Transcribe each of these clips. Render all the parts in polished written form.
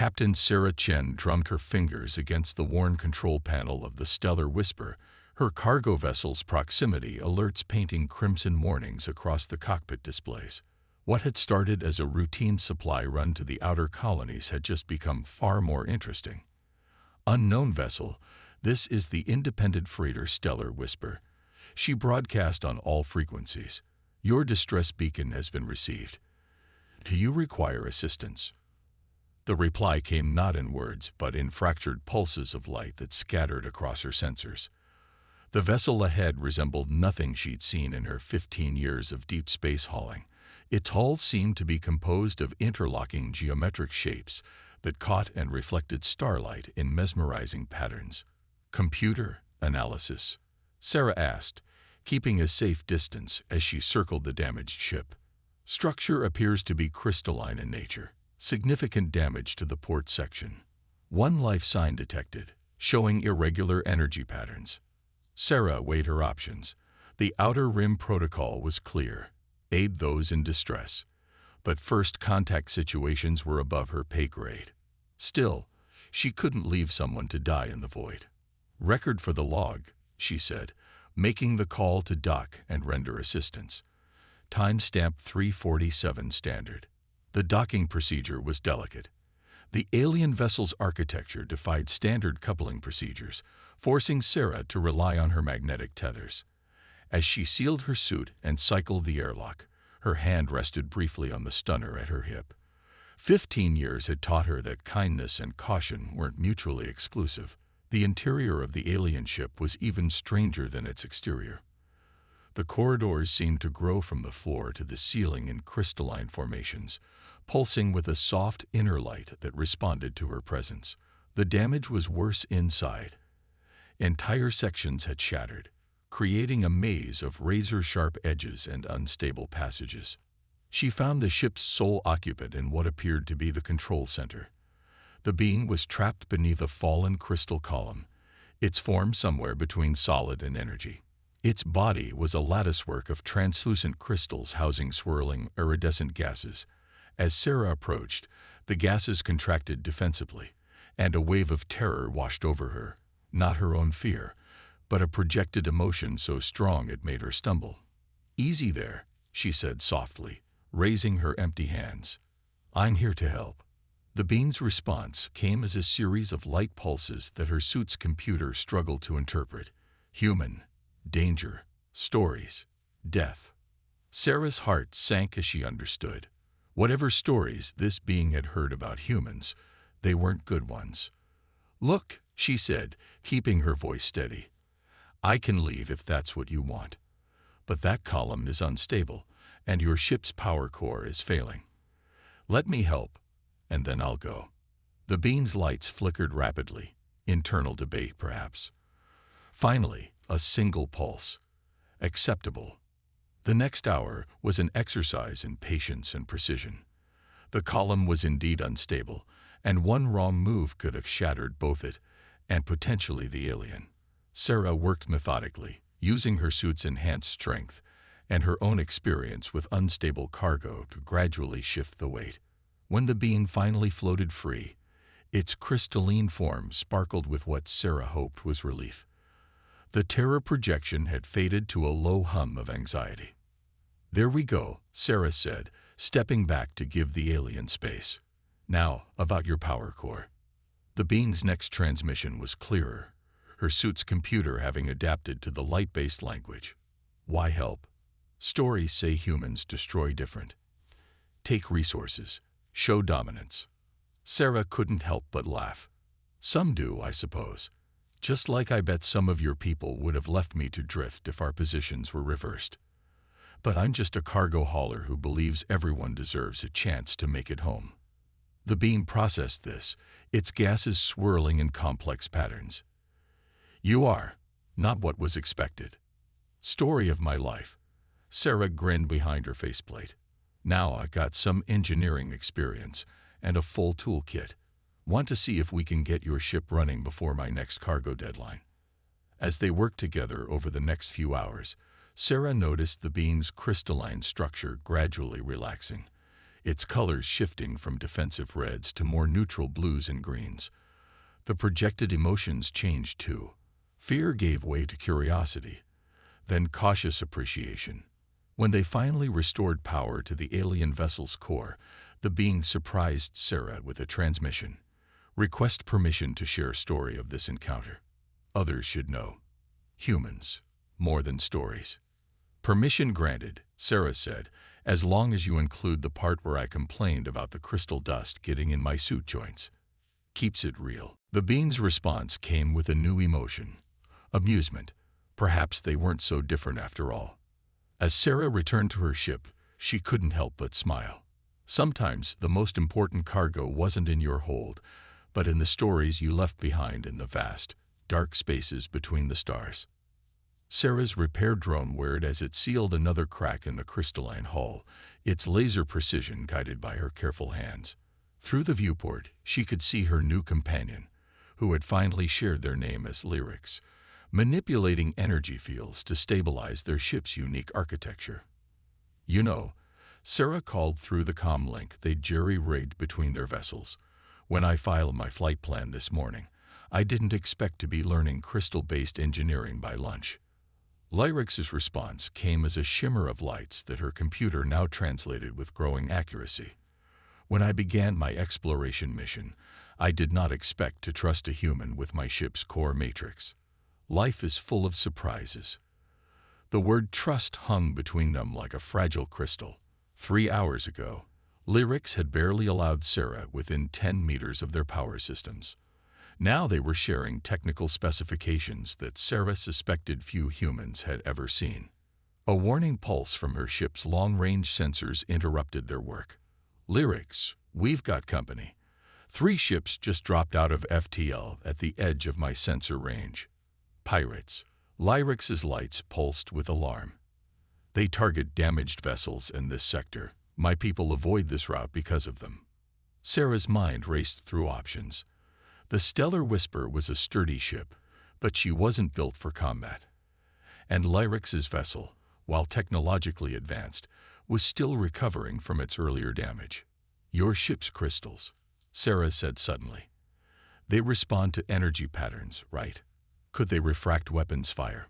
Captain Sarah Chen drummed her fingers against the worn control panel of the Stellar Whisper, her cargo vessel's proximity alerts painting crimson warnings across the cockpit displays. What had started as a routine supply run to the outer colonies had just become far more interesting. Unknown vessel, this is the independent freighter Stellar Whisper. She broadcast on all frequencies. Your distress beacon has been received. Do you require assistance? The reply came not in words, but in fractured pulses of light that scattered across her sensors. The vessel ahead resembled nothing she'd seen in her 15 years of deep space hauling. Its hull seemed to be composed of interlocking geometric shapes that caught and reflected starlight in mesmerizing patterns. Computer analysis, Sarah asked, keeping a safe distance as she circled the damaged ship. Structure appears to be crystalline in nature. Significant damage to the port section. One life sign detected, showing irregular energy patterns. Sarah weighed her options. The outer rim protocol was clear. Aid those in distress. But first contact situations were above her pay grade. Still, she couldn't leave someone to die in the void. Record for the log, she said, making the call to dock and render assistance. Timestamp 347 standard. The docking procedure was delicate. The alien vessel's architecture defied standard coupling procedures, forcing Sarah to rely on her magnetic tethers. As she sealed her suit and cycled the airlock, her hand rested briefly on the stunner at her hip. 15 years had taught her that kindness and caution weren't mutually exclusive. The interior of the alien ship was even stranger than its exterior. The corridors seemed to grow from the floor to the ceiling in crystalline formations, pulsing with a soft inner light that responded to her presence. The damage was worse inside. Entire sections had shattered, creating a maze of razor-sharp edges and unstable passages. She found the ship's sole occupant in what appeared to be the control center. The being was trapped beneath a fallen crystal column, its form somewhere between solid and energy. Its body was a latticework of translucent crystals housing swirling, iridescent gases. As Sarah approached, the gases contracted defensively, and a wave of terror washed over her, not her own fear, but a projected emotion so strong it made her stumble. "Easy there," she said softly, raising her empty hands. "I'm here to help." The being's response came as a series of light pulses that her suit's computer struggled to interpret. Human, danger, stories, death. Sarah's heart sank as she understood. Whatever stories this being had heard about humans, they weren't good ones. "Look," she said, keeping her voice steady. "I can leave if that's what you want. But that column is unstable, and your ship's power core is failing. Let me help, and then I'll go." The beam's lights flickered rapidly, internal debate perhaps. Finally, a single pulse. Acceptable. The next hour was an exercise in patience and precision. The column was indeed unstable, and one wrong move could have shattered both it and potentially the alien. Sarah worked methodically, using her suit's enhanced strength and her own experience with unstable cargo to gradually shift the weight. When the being finally floated free, its crystalline form sparkled with what Sarah hoped was relief. The terror projection had faded to a low hum of anxiety. "There we go," Sarah said, stepping back to give the alien space. "Now, about your power core." The being's next transmission was clearer, her suit's computer having adapted to the light-based language. "Why help? Stories say humans destroy different. Take resources, show dominance." Sarah couldn't help but laugh. "Some do, I suppose. Just like I bet some of your people would have left me to drift if our positions were reversed. But I'm just a cargo hauler who believes everyone deserves a chance to make it home." The beam processed this, its gases swirling in complex patterns. "You are not what was expected." "Story of my life." Sarah grinned behind her faceplate. "Now I got some engineering experience and a full toolkit. Want to see if we can get your ship running before my next cargo deadline." As they worked together over the next few hours, Sarah noticed the beam's crystalline structure gradually relaxing. its colors shifting from defensive reds to more neutral blues and greens. The projected emotions changed too. Fear gave way to curiosity, then cautious appreciation. When they finally restored power to the alien vessel's core, the being surprised Sarah with a transmission. Request permission to share story of this encounter. Others should know. Humans, more than stories. Permission granted, Sarah said, as long as you include the part where I complained about the crystal dust getting in my suit joints. Keeps it real. The being's response came with a new emotion. Amusement. Perhaps they weren't so different after all. As Sarah returned to her ship, she couldn't help but smile. Sometimes the most important cargo wasn't in your hold, but in the stories you left behind in the vast, dark spaces between the stars. Sarah's repair drone whirred as it sealed another crack in the crystalline hull, its laser precision guided by her careful hands. Through the viewport, she could see her new companion, who had finally shared their name as Lyrics, manipulating energy fields to stabilize their ship's unique architecture. You know, Sarah called through the comm link they'd jerry-rigged between their vessels. When I filed my flight plan this morning, I didn't expect to be learning crystal-based engineering by lunch. Lyrics' response came as a shimmer of lights that her computer now translated with growing accuracy. When I began my exploration mission, I did not expect to trust a human with my ship's core matrix. Life is full of surprises. The word trust hung between them like a fragile crystal. 3 hours ago, Lyrics had barely allowed Sarah within 10 meters of their power systems. Now they were sharing technical specifications that Sarah suspected few humans had ever seen. A warning pulse from her ship's long-range sensors interrupted their work. Lyrics, we've got company. 3 ships just dropped out of FTL at the edge of my sensor range. Pirates. Lyrics' lights pulsed with alarm. They target damaged vessels in this sector. My people avoid this route because of them. Sarah's mind raced through options. The Stellar Whisper was a sturdy ship, but she wasn't built for combat. And Lyrics' vessel, while technologically advanced, was still recovering from its earlier damage. Your ship's crystals, Sarah said suddenly. They respond to energy patterns, right? Could they refract weapons fire?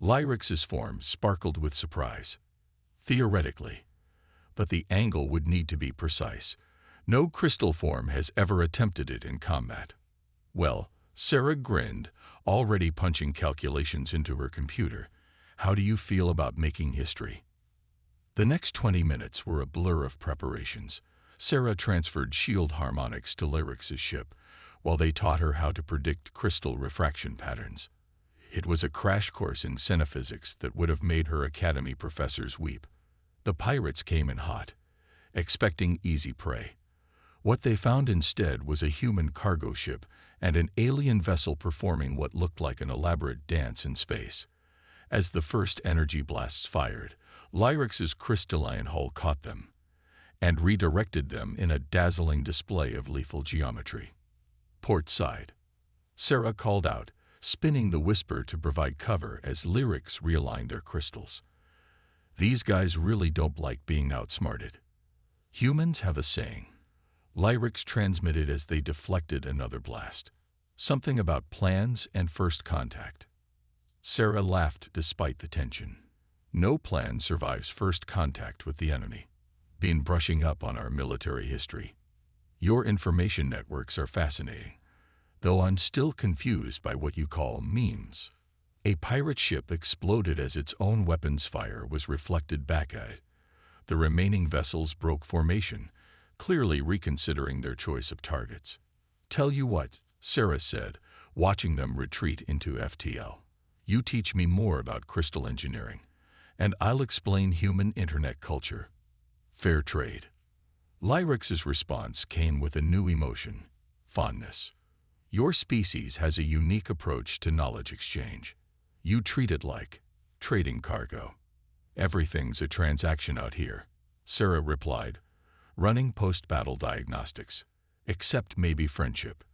Lyrics' form sparkled with surprise. Theoretically. But the angle would need to be precise. No crystal form has ever attempted it in combat. Well, Sarah grinned, already punching calculations into her computer. How do you feel about making history? The next 20 minutes were a blur of preparations. Sarah transferred shield harmonics to Lyrics' ship, while they taught her how to predict crystal refraction patterns. It was a crash course in cinephysics that would have made her academy professors weep. The pirates came in hot, expecting easy prey. What they found instead was a human cargo ship and an alien vessel performing what looked like an elaborate dance in space. As the first energy blasts fired, Lyrics' crystalline hull caught them and redirected them in a dazzling display of lethal geometry. Port side. Sarah called out, spinning the Whisper to provide cover as Lyrics realigned their crystals. These guys really don't like being outsmarted. Humans have a saying. Lyrics transmitted as they deflected another blast. Something about plans and first contact. Sarah laughed despite the tension. No plan survives first contact with the enemy. Been brushing up on our military history. Your information networks are fascinating, though I'm still confused by what you call memes. A pirate ship exploded as its own weapons fire was reflected back at it. The remaining vessels broke formation, clearly reconsidering their choice of targets. Tell you what, Sarah said, watching them retreat into FTL. You teach me more about crystal engineering, and I'll explain human internet culture. Fair trade. Lyrics' response came with a new emotion, fondness. Your species has a unique approach to knowledge exchange. You treat it like trading cargo. Everything's a transaction out here, Sarah replied, running post-battle diagnostics. Except maybe friendship.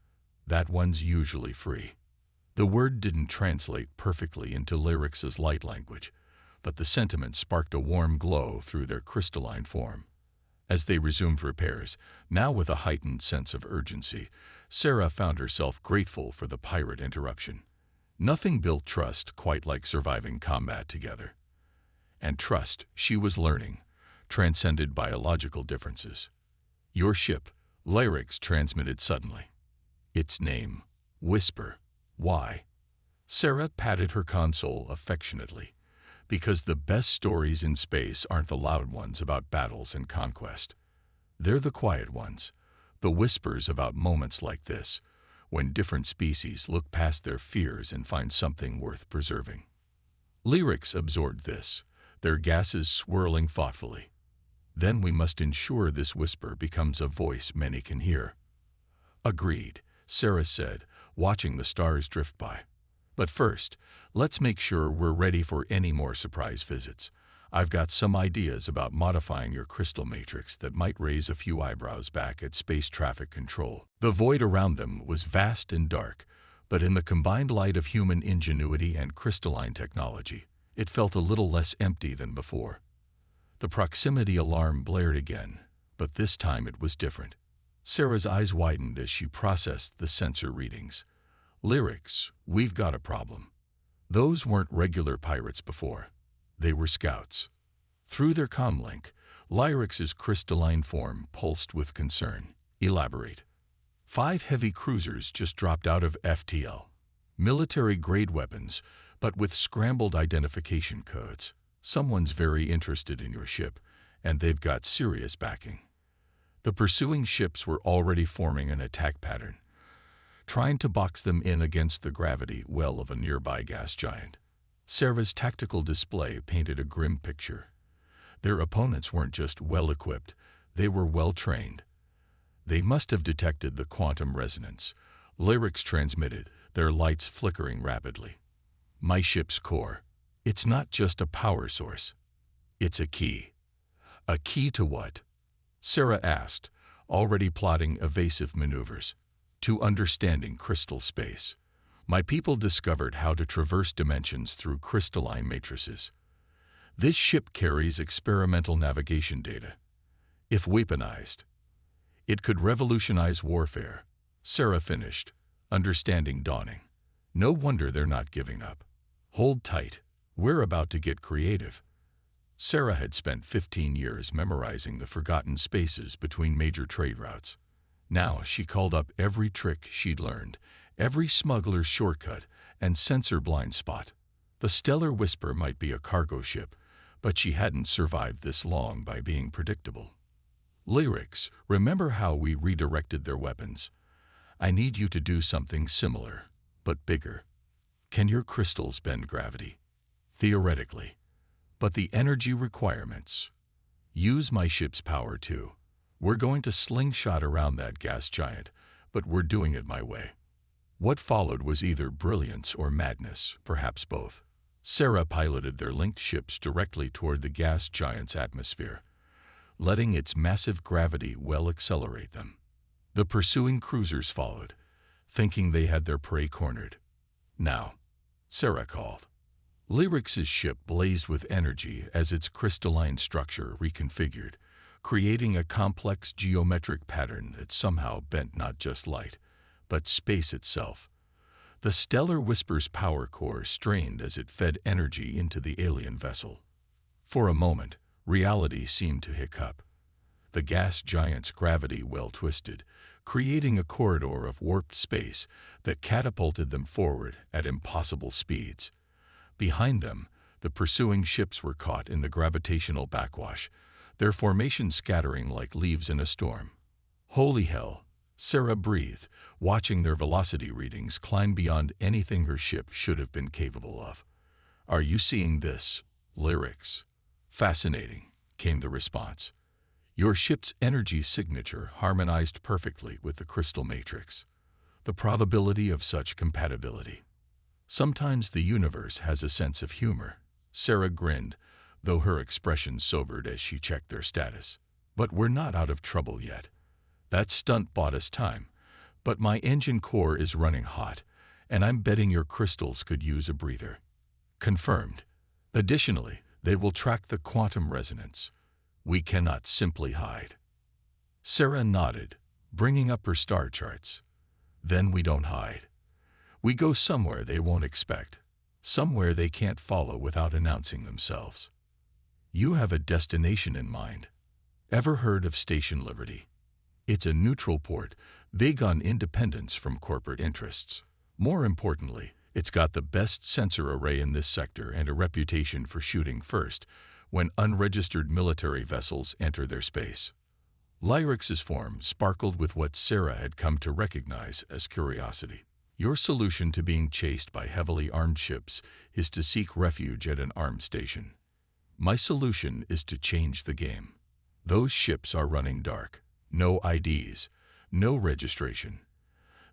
That one's usually free. The word didn't translate perfectly into Lyrics' light language, but the sentiment sparked a warm glow through their crystalline form. As they resumed repairs, now with a heightened sense of urgency, Sarah found herself grateful for the pirate interruption. Nothing built trust quite like surviving combat together. And trust, she was learning, transcended biological differences. "Your ship," Lyrics transmitted suddenly. Its name, Whisper. Why? Sarah patted her console affectionately. Because the best stories in space aren't the loud ones about battles and conquest. They're the quiet ones, the whispers about moments like this, when different species look past their fears and find something worth preserving. Lyrics absorbed this, their gases swirling thoughtfully. Then we must ensure this whisper becomes a voice many can hear. Agreed, Sarah said, watching the stars drift by. But first, let's make sure we're ready for any more surprise visits. I've got some ideas about modifying your crystal matrix that might raise a few eyebrows back at space traffic control. The void around them was vast and dark, but in the combined light of human ingenuity and crystalline technology, it felt a little less empty than before. The proximity alarm blared again, but this time it was different. Sarah's eyes widened as she processed the sensor readings. Lyrics, we've got a problem. Those weren't regular pirates before. They were scouts. Through their comlink, Lyrics's crystalline form pulsed with concern. Elaborate. 5 heavy cruisers just dropped out of FTL. Military-grade weapons, but with scrambled identification codes. Someone's very interested in your ship, and they've got serious backing. The pursuing ships were already forming an attack pattern, trying to box them in against the gravity well of a nearby gas giant. Sarah's tactical display painted a grim picture. Their opponents weren't just well-equipped, they were well-trained. They must have detected the quantum resonance. Lyrics transmitted, their lights flickering rapidly. My ship's core. It's not just a power source. It's a key. A key to what? Sarah asked, already plotting evasive maneuvers. To understanding crystal space. My people discovered how to traverse dimensions through crystalline matrices. This ship carries experimental navigation data. If weaponized, it could revolutionize warfare. Sarah finished, understanding dawning. No wonder they're not giving up. Hold tight. We're about to get creative. Sarah had spent 15 years memorizing the forgotten spaces between major trade routes. Now she called up every trick she'd learned, every smuggler's shortcut and sensor blind spot. The Stellar Whisper might be a cargo ship, but she hadn't survived this long by being predictable. Lyrics, remember how we redirected their weapons? I need you to do something similar, but bigger. Can your crystals bend gravity? Theoretically. But the energy requirements. Use my ship's power too. We're going to slingshot around that gas giant, but we're doing it my way. What followed was either brilliance or madness, perhaps both. Sarah piloted their linked ships directly toward the gas giant's atmosphere, letting its massive gravity well accelerate them. The pursuing cruisers followed, thinking they had their prey cornered. Now, Sarah called. Lyrics's ship blazed with energy as its crystalline structure reconfigured, creating a complex geometric pattern that somehow bent not just light, but space itself. The Stellar Whisper's power core strained as it fed energy into the alien vessel. For a moment, reality seemed to hiccup. The gas giant's gravity well twisted, creating a corridor of warped space that catapulted them forward at impossible speeds. Behind them, the pursuing ships were caught in the gravitational backwash, their formation scattering like leaves in a storm. Holy hell, Sarah breathed, watching their velocity readings climb beyond anything her ship should have been capable of. Are you seeing this? Lyrics. Fascinating, came the response. Your ship's energy signature harmonized perfectly with the crystal matrix. The probability of such compatibility. Sometimes the universe has a sense of humor. Sarah grinned, though her expression sobered as she checked their status. But we're not out of trouble yet. That stunt bought us time, but my engine core is running hot, and I'm betting your crystals could use a breather. Confirmed. Additionally, they will track the quantum resonance. We cannot simply hide. Sarah nodded, bringing up her star charts. Then we don't hide. We go somewhere they won't expect, somewhere they can't follow without announcing themselves. You have a destination in mind. Ever heard of Station Liberty? It's a neutral port, big on independence from corporate interests. More importantly, it's got the best sensor array in this sector and a reputation for shooting first when unregistered military vessels enter their space. Lyrix's form sparkled with what Sarah had come to recognize as curiosity. Your solution to being chased by heavily armed ships is to seek refuge at an armed station. My solution is to change the game. Those ships are running dark. No IDs, no registration.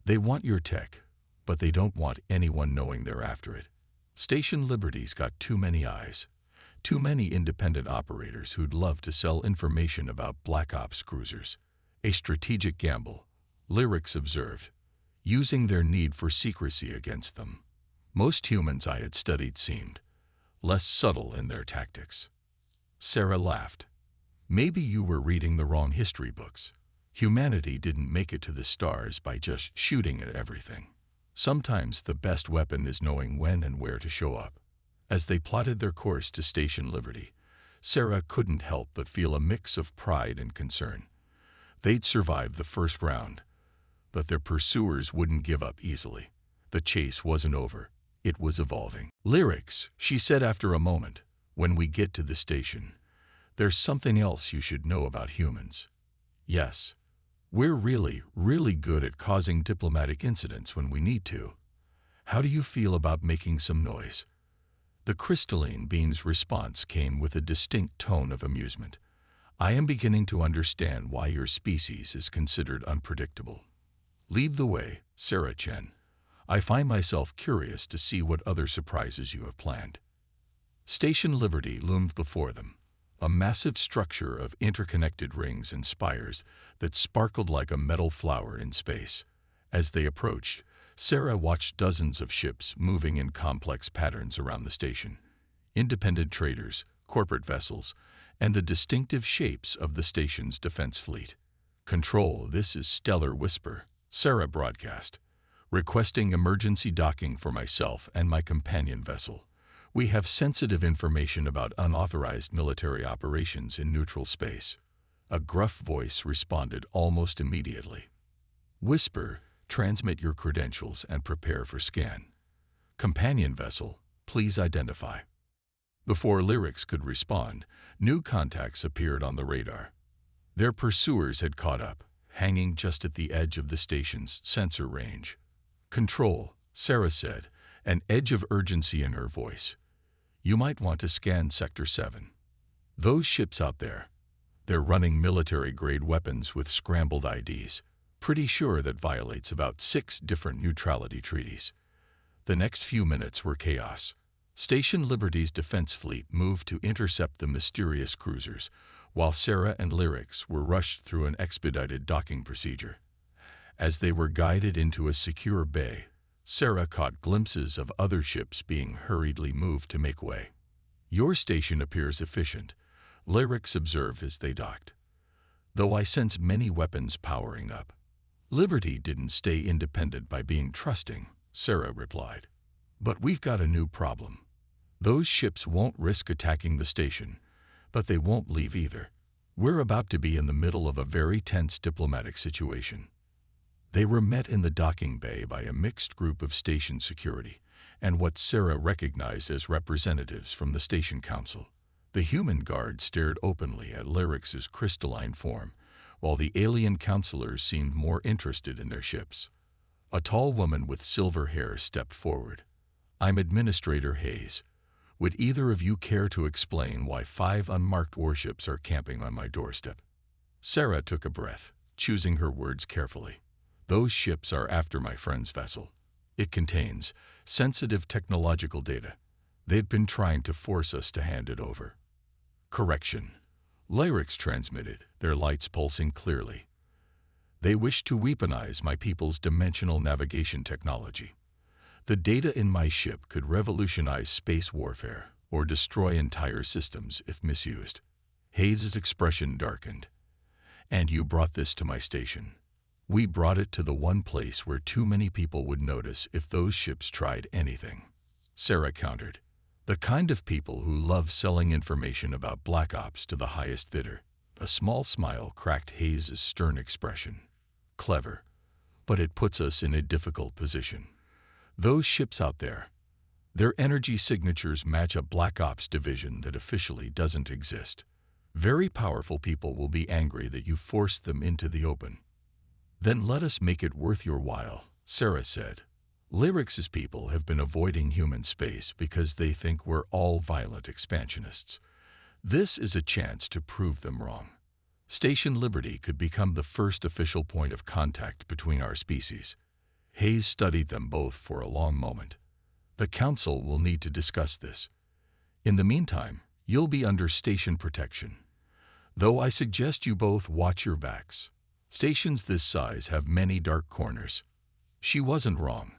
They want your tech, but they don't want anyone knowing they're after it. Station Liberty's got too many eyes, too many independent operators who'd love to sell information about Black Ops cruisers. A strategic gamble, Lyrix observed, using their need for secrecy against them. Most humans I had studied seemed less subtle in their tactics. Sarah laughed. Maybe you were reading the wrong history books. Humanity didn't make it to the stars by just shooting at everything. Sometimes the best weapon is knowing when and where to show up. As they plotted their course to Station Liberty, Sarah couldn't help but feel a mix of pride and concern. They'd survived the first round, but their pursuers wouldn't give up easily. The chase wasn't over. It was evolving. Lyrix, she said after a moment, when we get to the station, there's something else you should know about humans. Yes, we're really, really good at causing diplomatic incidents when we need to. How do you feel about making some noise? The crystalline beam's response came with a distinct tone of amusement. I am beginning to understand why your species is considered unpredictable. Lead the way, Sarah Chen. I find myself curious to see what other surprises you have planned. Station Liberty loomed before them, a massive structure of interconnected rings and spires that sparkled like a metal flower in space. As they approached, Sarah watched dozens of ships moving in complex patterns around the station. Independent traders, corporate vessels, and the distinctive shapes of the station's defense fleet. Control, this is Stellar Whisper, Sarah broadcast, requesting emergency docking for myself and my companion vessel. We have sensitive information about unauthorized military operations in neutral space. A gruff voice responded almost immediately. Whisper, transmit your credentials and prepare for scan. Companion vessel, please identify. Before Lyrix could respond, new contacts appeared on the radar. Their pursuers had caught up, hanging just at the edge of the station's sensor range. Control, Sarah said, an edge of urgency in her voice. You might want to scan Sector 7. Those ships out there, they're running military-grade weapons with scrambled IDs. Pretty sure that violates about 6 different neutrality treaties. The next few minutes were chaos. Station Liberty's defense fleet moved to intercept the mysterious cruisers, while Sarah and Lyrix were rushed through an expedited docking procedure. As they were guided into a secure bay, Sarah caught glimpses of other ships being hurriedly moved to make way. Your station appears efficient, Lyrix observed as they docked. Though I sense many weapons powering up. Liberty didn't stay independent by being trusting, Sarah replied. But we've got a new problem. Those ships won't risk attacking the station, but they won't leave either. We're about to be in the middle of a very tense diplomatic situation. They were met in the docking bay by a mixed group of station security and what Sarah recognized as representatives from the station council. The human guard stared openly at Lyrix's crystalline form, while the alien counselors seemed more interested in their ships. A tall woman with silver hair stepped forward. I'm Administrator Hayes. Would either of you care to explain why 5 unmarked warships are camping on my doorstep? Sarah took a breath, choosing her words carefully. Those ships are after my friend's vessel. It contains sensitive technological data. They've been trying to force us to hand it over. Correction. Lyrix transmitted, their lights pulsing clearly. They wish to weaponize my people's dimensional navigation technology. The data in my ship could revolutionize space warfare or destroy entire systems if misused. Hayes' expression darkened. And you brought this to my station. We brought it to the one place where too many people would notice if those ships tried anything. Sarah countered. The kind of people who love selling information about Black Ops to the highest bidder. A small smile cracked Hayes' stern expression. Clever. But it puts us in a difficult position. Those ships out there, their energy signatures match a Black Ops division that officially doesn't exist. Very powerful people will be angry that you forced them into the open. Then let us make it worth your while, Sarah said. Lyric's people have been avoiding human space because they think we're all violent expansionists. This is a chance to prove them wrong. Station Liberty could become the first official point of contact between our species. Hayes studied them both for a long moment. The Council will need to discuss this. In the meantime, you'll be under station protection. Though I suggest you both watch your backs. Stations this size have many dark corners. She wasn't wrong.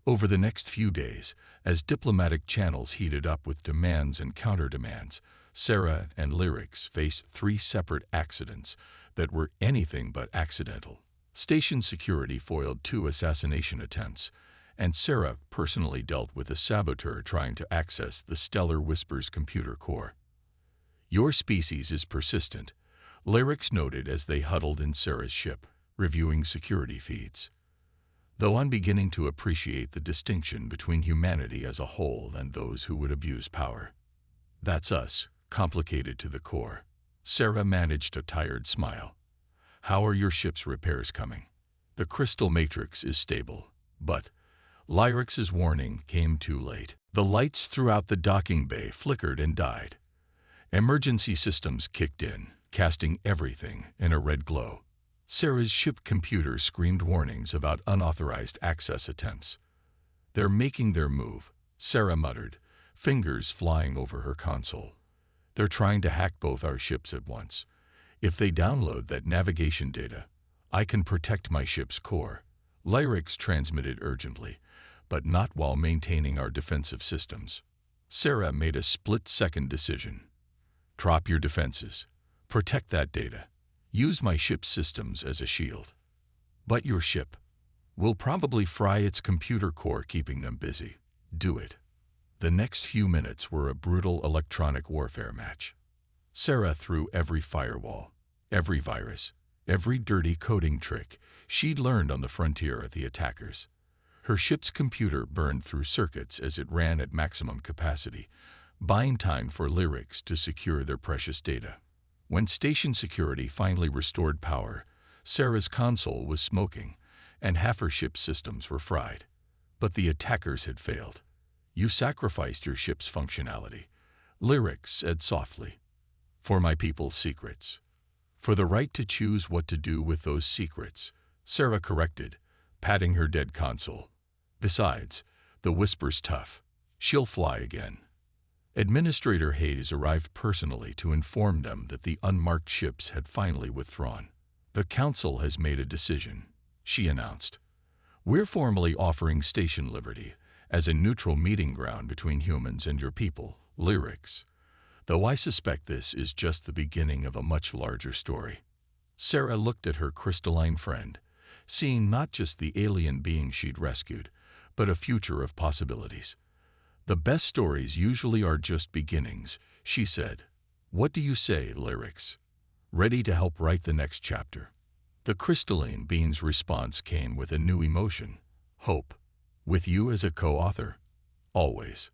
Over the next few days, as diplomatic channels heated up with demands and counter-demands, Sarah and Lyrics faced 3 separate accidents that were anything but accidental. Station security foiled 2 assassination attempts, and Sarah personally dealt with a saboteur trying to access the Stellar Whisper's computer core. Your species is persistent, Lyrics noted as they huddled in Sarah's ship, reviewing security feeds. Though I'm beginning to appreciate the distinction between humanity as a whole and those who would abuse power. That's us, complicated to the core. Sarah managed a tired smile. How are your ship's repairs coming? The crystal matrix is stable, but Lyrics' warning came too late. The lights throughout the docking bay flickered and died. Emergency systems kicked in, casting everything in a red glow. Sarah's ship computer screamed warnings about unauthorized access attempts. They're making their move, Sarah muttered, fingers flying over her console. They're trying to hack both our ships at once. If they download that navigation data, I can protect my ship's core. Lyrics transmitted urgently, but not while maintaining our defensive systems. Sarah made a split-second decision. Drop your defenses. Protect that data. Use my ship's systems as a shield. But your ship will probably fry its computer core, keeping them busy. Do it. The next few minutes were a brutal electronic warfare match. Sarah threw every firewall, every virus, every dirty coding trick she'd learned on the frontier at the attackers. Her ship's computer burned through circuits as it ran at maximum capacity, buying time for Lyrics to secure their precious data. When station security finally restored power, Sarah's console was smoking, and half her ship's systems were fried. But the attackers had failed. You sacrificed your ship's functionality, Lyrics said softly. For my people's secrets. For the right to choose what to do with those secrets, Sarah corrected, patting her dead console. Besides, the Whisper's tough. She'll fly again. Administrator Hayes arrived personally to inform them that the unmarked ships had finally withdrawn. The Council has made a decision, she announced. We're formally offering Station Liberty as a neutral meeting ground between humans and your people, Lyrics. Though I suspect this is just the beginning of a much larger story. Sarah looked at her crystalline friend, seeing not just the alien being she'd rescued, but a future of possibilities. The best stories usually are just beginnings, she said. What do you say, Lyrics? Ready to help write the next chapter? The crystalline being's response came with a new emotion, hope. With you as a co-author? Always.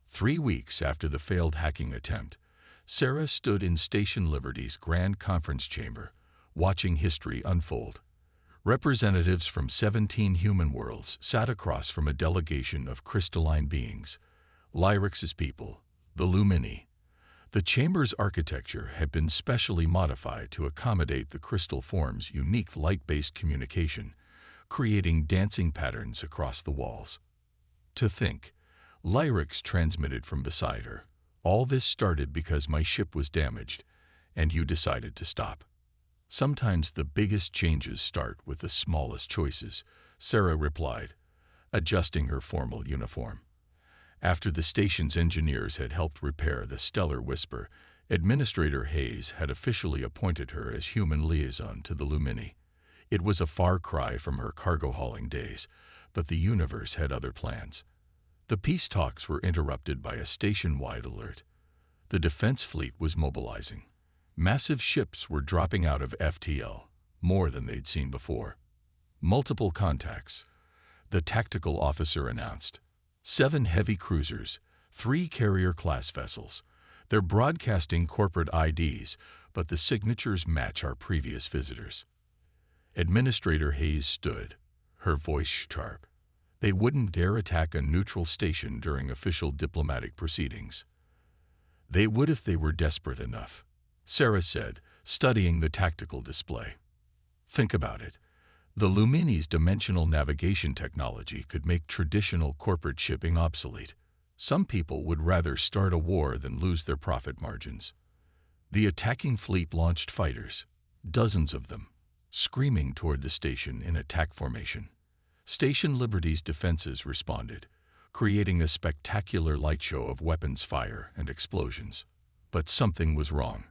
3 weeks after the failed hacking attempt, Sarah stood in Station Liberty's grand conference chamber, watching history unfold. Representatives from 17 human worlds sat across from a delegation of crystalline beings, Lyrics' people, the Lumini. The chamber's architecture had been specially modified to accommodate the crystal form's unique light-based communication, creating dancing patterns across the walls. To think, Lyrics transmitted from beside her. All this started because my ship was damaged, and you decided to stop. Sometimes the biggest changes start with the smallest choices, Sarah replied, adjusting her formal uniform. After the station's engineers had helped repair the Stellar Whisper, Administrator Hayes had officially appointed her as human liaison to the Lumini. It was a far cry from her cargo-hauling days, but the universe had other plans. The peace talks were interrupted by a station-wide alert. The defense fleet was mobilizing. Massive ships were dropping out of FTL, more than they'd seen before. Multiple contacts. The tactical officer announced. 7 heavy cruisers, 3 carrier-class vessels. They're broadcasting corporate IDs, but the signatures match our previous visitors. Administrator Hayes stood, her voice sharp. They wouldn't dare attack a neutral station during official diplomatic proceedings. They would if they were desperate enough, Sarah said, studying the tactical display. Think about it. The Lumini's dimensional navigation technology could make traditional corporate shipping obsolete. Some people would rather start a war than lose their profit margins. The attacking fleet launched fighters, dozens of them, screaming toward the station in attack formation. Station Liberty's defenses responded, creating a spectacular light show of weapons fire and explosions. But something was wrong.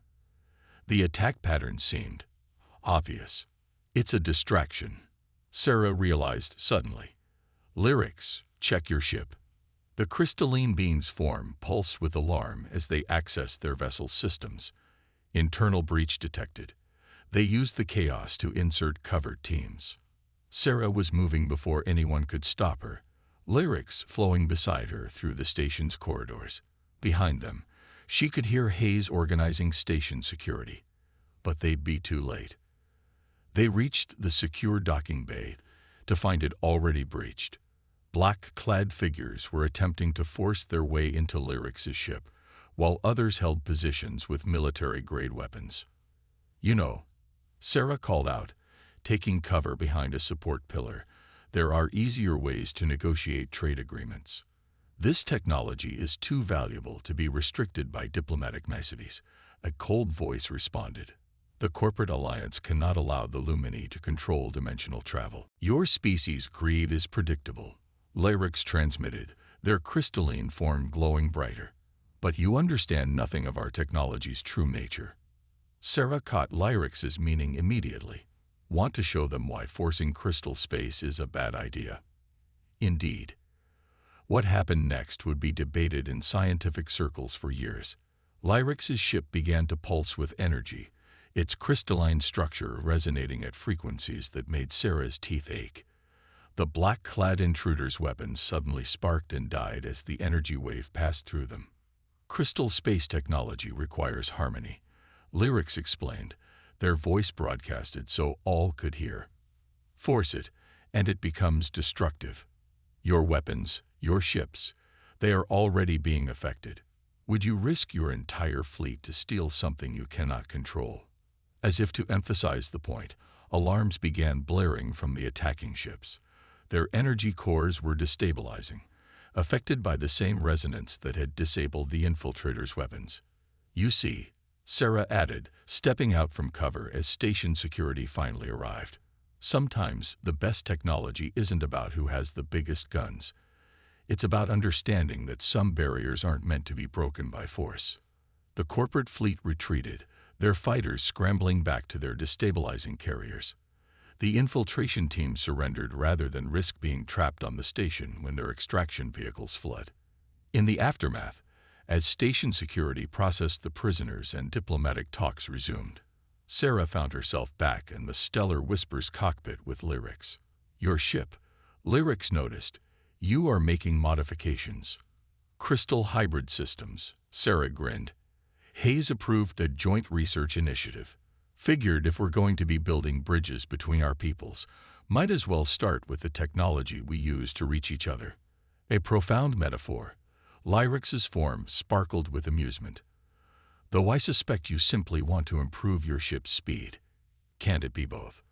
The attack pattern seemed obvious. It's a distraction, Sarah realized suddenly. Lyrics, check your ship. The crystalline beings pulsed with alarm as they accessed their vessel's systems. Internal breach detected. They used the chaos to insert covered teams. Sarah was moving before anyone could stop her, lyrics flowing beside her through the station's corridors. Behind them, she could hear Hayes organizing station security. But they'd be too late. They reached the secure docking bay to find it already breached. Black-clad figures were attempting to force their way into Lyrics' ship, while others held positions with military-grade weapons. You know, Sarah called out, taking cover behind a support pillar, there are easier ways to negotiate trade agreements. This technology is too valuable to be restricted by diplomatic niceties, a cold voice responded. The corporate alliance cannot allow the Lumini to control dimensional travel. Your species' greed is predictable, Lyrics transmitted, their crystalline form glowing brighter. But you understand nothing of our technology's true nature. Sarah caught Lyrics' meaning immediately. Want to show them why forcing crystal space is a bad idea. Indeed. What happened next would be debated in scientific circles for years. Lyrics' ship began to pulse with energy, its crystalline structure resonating at frequencies that made Sarah's teeth ache. The black-clad intruder's weapons suddenly sparked and died as the energy wave passed through them. Crystal space technology requires harmony, Lyrics explained, their voice broadcasted so all could hear. Force it, and it becomes destructive. Your weapons, your ships, they are already being affected. Would you risk your entire fleet to steal something you cannot control? As if to emphasize the point, alarms began blaring from the attacking ships. Their energy cores were destabilizing, affected by the same resonance that had disabled the infiltrators' weapons. You see, Sarah added, stepping out from cover as station security finally arrived. Sometimes the best technology isn't about who has the biggest guns. It's about understanding that some barriers aren't meant to be broken by force. The corporate fleet retreated, their fighters scrambling back to their destabilizing carriers. The infiltration team surrendered rather than risk being trapped on the station when their extraction vehicles fled. In the aftermath, as station security processed the prisoners and diplomatic talks resumed, Sarah found herself back in the Stellar Whispers cockpit with Lyrics. Your ship, Lyrics noticed, you are making modifications. Crystal hybrid systems, Sarah grinned. Hayes approved a joint research initiative. Figured if we're going to be building bridges between our peoples, might as well start with the technology we use to reach each other. A profound metaphor. Lyrics' form sparkled with amusement. Though I suspect you simply want to improve your ship's speed. Can't it be both?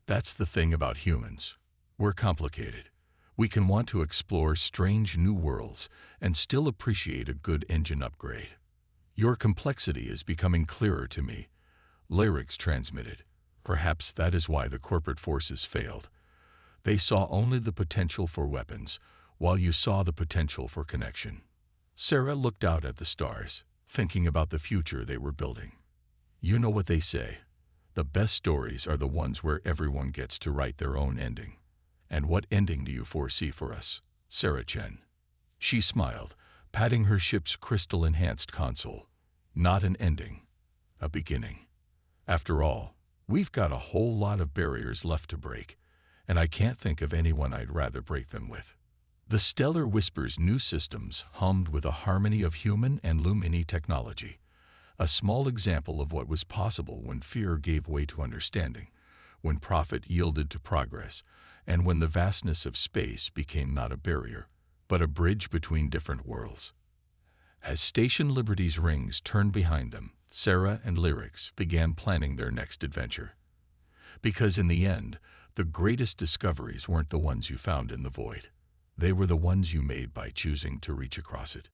That's the thing about humans. We're complicated. We can want to explore strange new worlds and still appreciate a good engine upgrade. Your complexity is becoming clearer to me, Lyrics transmitted. Perhaps that is why the corporate forces failed. They saw only the potential for weapons, while you saw the potential for connection. Sarah looked out at the stars, thinking about the future they were building. You know what they say, the best stories are the ones where everyone gets to write their own ending. And what ending do you foresee for us, Sarah Chen? She smiled, patting her ship's crystal-enhanced console. Not an ending, a beginning. After all, we've got a whole lot of barriers left to break, and I can't think of anyone I'd rather break them with. The Stellar Whisper's new systems hummed with a harmony of human and Lumini technology, a small example of what was possible when fear gave way to understanding, when profit yielded to progress, and when the vastness of space became not a barrier, but a bridge between different worlds. As Station Liberty's rings turned behind them, Sarah and Lyrics began planning their next adventure. Because in the end, the greatest discoveries weren't the ones you found in the void. They were the ones you made by choosing to reach across it.